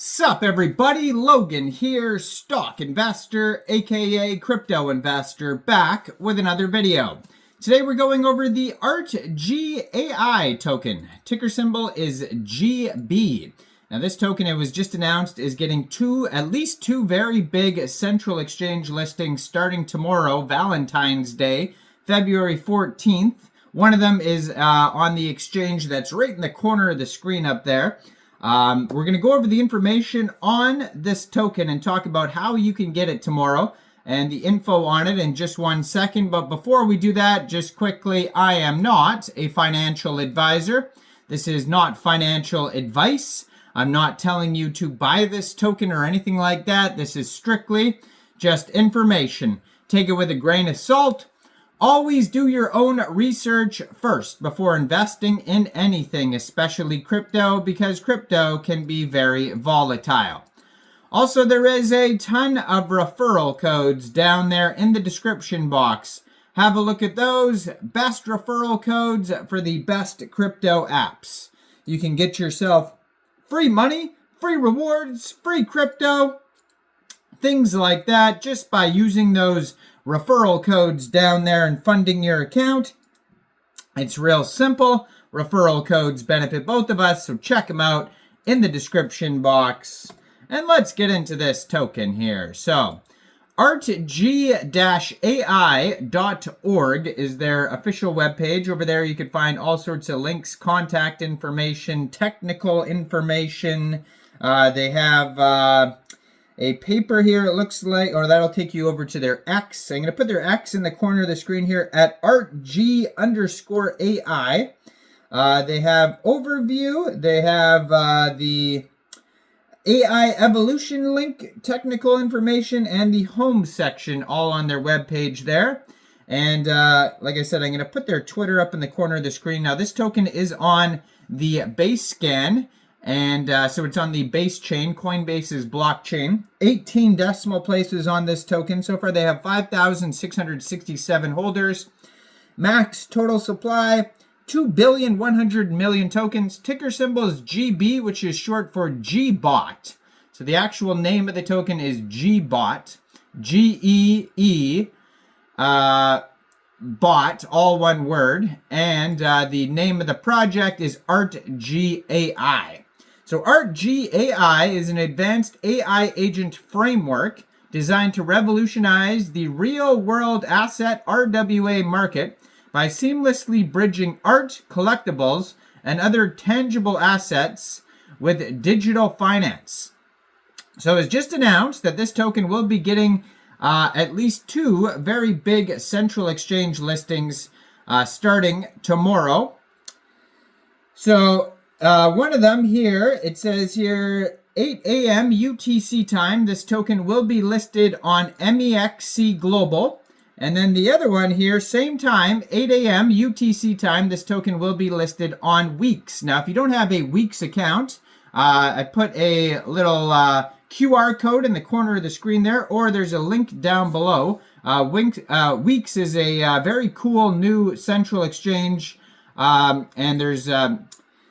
Sup everybody, Logan here, stock investor, aka crypto investor, back with another video. Today we're going over the ARTGEE token. Ticker symbol is GB. Now this token, it was just announced, is getting at least two very big central exchange listings starting tomorrow, Valentine's Day, February 14th. One of them is on the exchange that's right in the corner of the screen up there. We're going to go over the information on this token and talk about how you can get it tomorrow and the info on it in just 1 second. But before we do that, just quickly, I am not a financial advisor. This is not financial advice. I'm not telling you to buy this token or anything like that. This is strictly just information. Take it with a grain of salt. Always do your own research first before investing in anything, especially crypto, because crypto can be very volatile. Also, there is a ton of referral codes down there in the description box. Have a look at those. Best referral codes for the best crypto apps. You can get yourself free money, free rewards, free crypto, things like that just by using those referral codes down there and funding your account. It's real simple. Referral codes benefit both of us, so check them out in the description box. And let's get into this token here. So, ARTGEE-AI.org is their official webpage. Over there you can find all sorts of links, contact information, technical information. They have a paper here, it looks like, or that'll take you over to their X. I'm going to put their X in the corner of the screen here at ARTGEE_AI. They have overview. They have the AI evolution link, technical information, and the home section all on their webpage there. And like I said, I'm going to put their Twitter up in the corner of the screen. Now, this token is on the base scan. And so it's on the base chain, Coinbase's blockchain. 18 decimal places on this token. So far they have 5,667 holders. Max total supply, 2,100,000,000 tokens. Ticker symbol is GB, which is short for GeeBot. So the actual name of the token is GeeBot. G-E-E, bot, all one word. And the name of the project is ARTGEE. So ARTGEE is an advanced AI agent framework designed to revolutionize the real-world asset RWA market by seamlessly bridging art, collectibles, and other tangible assets with digital finance. So it's just announced that this token will be getting at least two very big central exchange listings starting tomorrow. So one of them here, it says here 8 a.m. UTC time. This token will be listed on MEXC Global. And then the other one here, same time, 8 a.m. UTC time, this token will be listed on WEEX. Now, if you don't have a WEEX account, I put a little QR code in the corner of the screen there, or there's a link down below. WEEX is a very cool new central exchange, and there's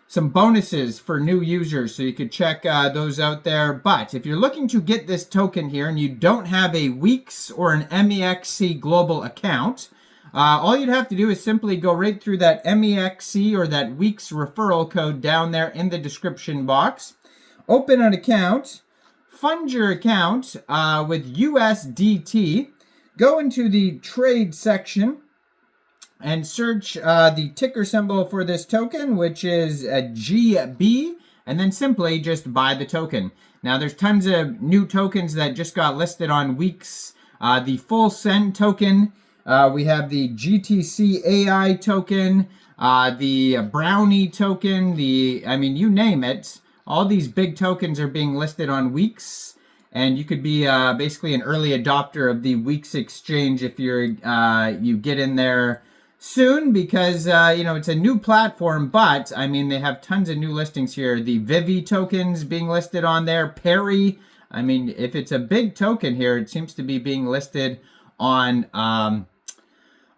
some bonuses for new users, so you could check those out there. But if you're looking to get this token here and you don't have a WEEX or an MEXC Global account, all you'd have to do is simply go right through that MEXC or that WEEX referral code down there in the description box. Open an account, fund your account with USDT, go into the trade section, and search the ticker symbol for this token, which is GB, and then simply just buy the token. Now, there's tons of new tokens that just got listed on WEEX. The Full Send token, we have the GTC AI token, the Brownie token, you name it. All these big tokens are being listed on WEEX, and you could be basically an early adopter of the WEEX exchange if you get in there soon, because it's a new platform, but they have tons of new listings here. The Vivi tokens being listed on there, Perry. If it's a big token here, it seems to be being listed on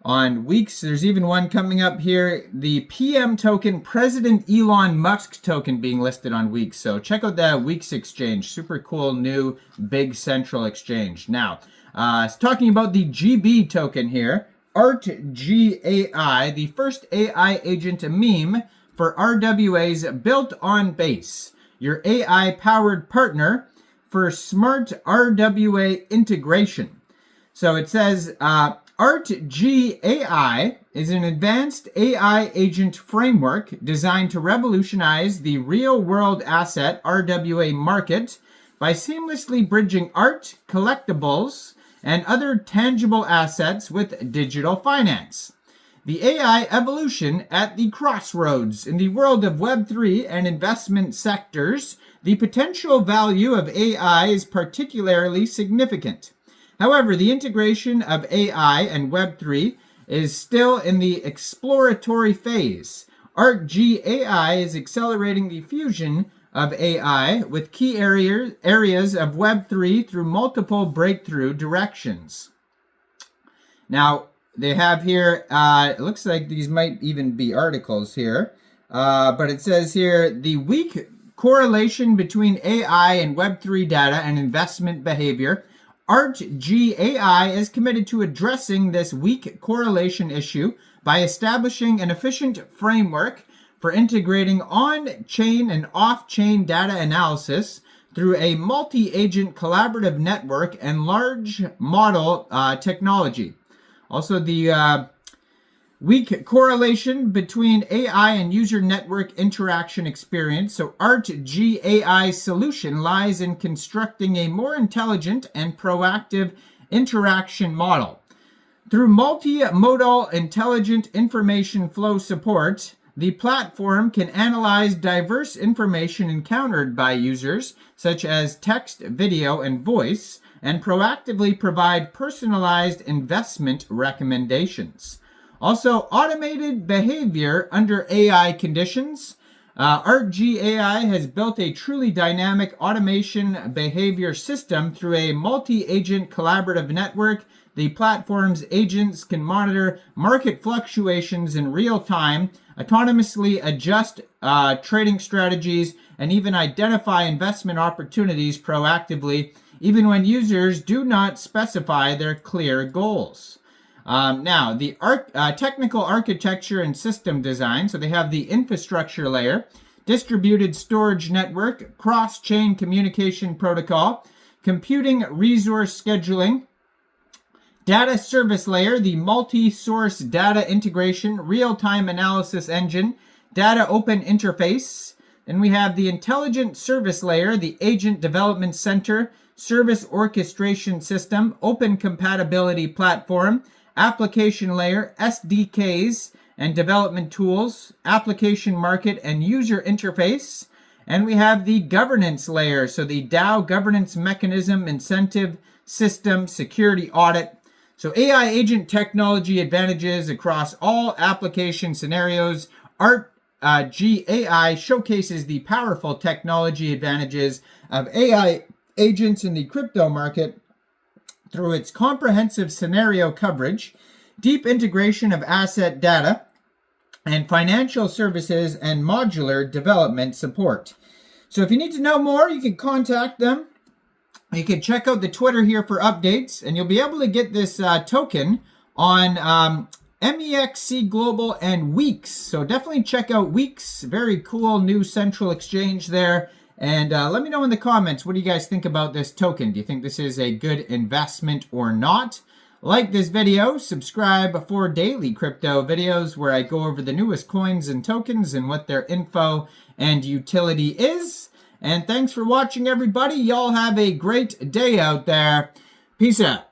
on WEEX. There's even one coming up here, the PM token, President Elon Musk token being listed on WEEX. So check out the WEEX exchange. Super cool new big central exchange. Now, talking about the GB token here, ARTGEE, the first AI agent meme for RWAs built on Base, your AI-powered partner for smart RWA integration. So it says, ARTGEE is an advanced AI agent framework designed to revolutionize the real-world asset RWA market by seamlessly bridging art, collectibles, and other tangible assets with digital finance. The AI evolution at the crossroads. In the world of Web3 and investment sectors, the potential value of AI is particularly significant. However, the integration of AI and Web3 is still in the exploratory phase. ARTGEE is accelerating the fusion of AI with key areas of Web3 through multiple breakthrough directions. Now, they have here, it looks like these might even be articles here, but it says here, the weak correlation between AI and Web3 data and investment behavior. ARTGEE is committed to addressing this weak correlation issue by establishing an efficient framework for integrating on-chain and off-chain data analysis through a multi-agent collaborative network and large model technology. Also, the weak correlation between AI and user network interaction experience. So ARTGEE's solution lies in constructing a more intelligent and proactive interaction model. Through multimodal intelligent information flow support, the platform can analyze diverse information encountered by users, such as text, video, and voice, and proactively provide personalized investment recommendations. Also, automated behavior under AI conditions. ARTGEE has built a truly dynamic automation behavior system through a multi-agent collaborative network. The platform's agents can monitor market fluctuations in real time, autonomously adjust trading strategies, and even identify investment opportunities proactively, even when users do not specify their clear goals. Now, the technical architecture and system design. So they have the infrastructure layer, distributed storage network, cross-chain communication protocol, computing resource scheduling, data service layer, the multi-source data integration, real-time analysis engine, data open interface. Then we have the intelligent service layer, the agent development center, service orchestration system, open compatibility platform, application layer, SDKs and development tools, application market and user interface. And we have the governance layer, so the DAO governance mechanism, incentive system, security audit. So AI agent technology advantages across all application scenarios. ARTGEE showcases the powerful technology advantages of AI agents in the crypto market through its comprehensive scenario coverage, deep integration of asset data, and financial services and modular development support. So if you need to know more, you can contact them. You can check out the Twitter here for updates, and you'll be able to get this token on MEXC Global and WEEX. So definitely check out WEEX. Very cool new central exchange there. And let me know in the comments, what do you guys think about this token? Do you think this is a good investment or not? Like this video, subscribe for daily crypto videos where I go over the newest coins and tokens and what their info and utility is. And thanks for watching, everybody. Y'all have a great day out there. Peace out.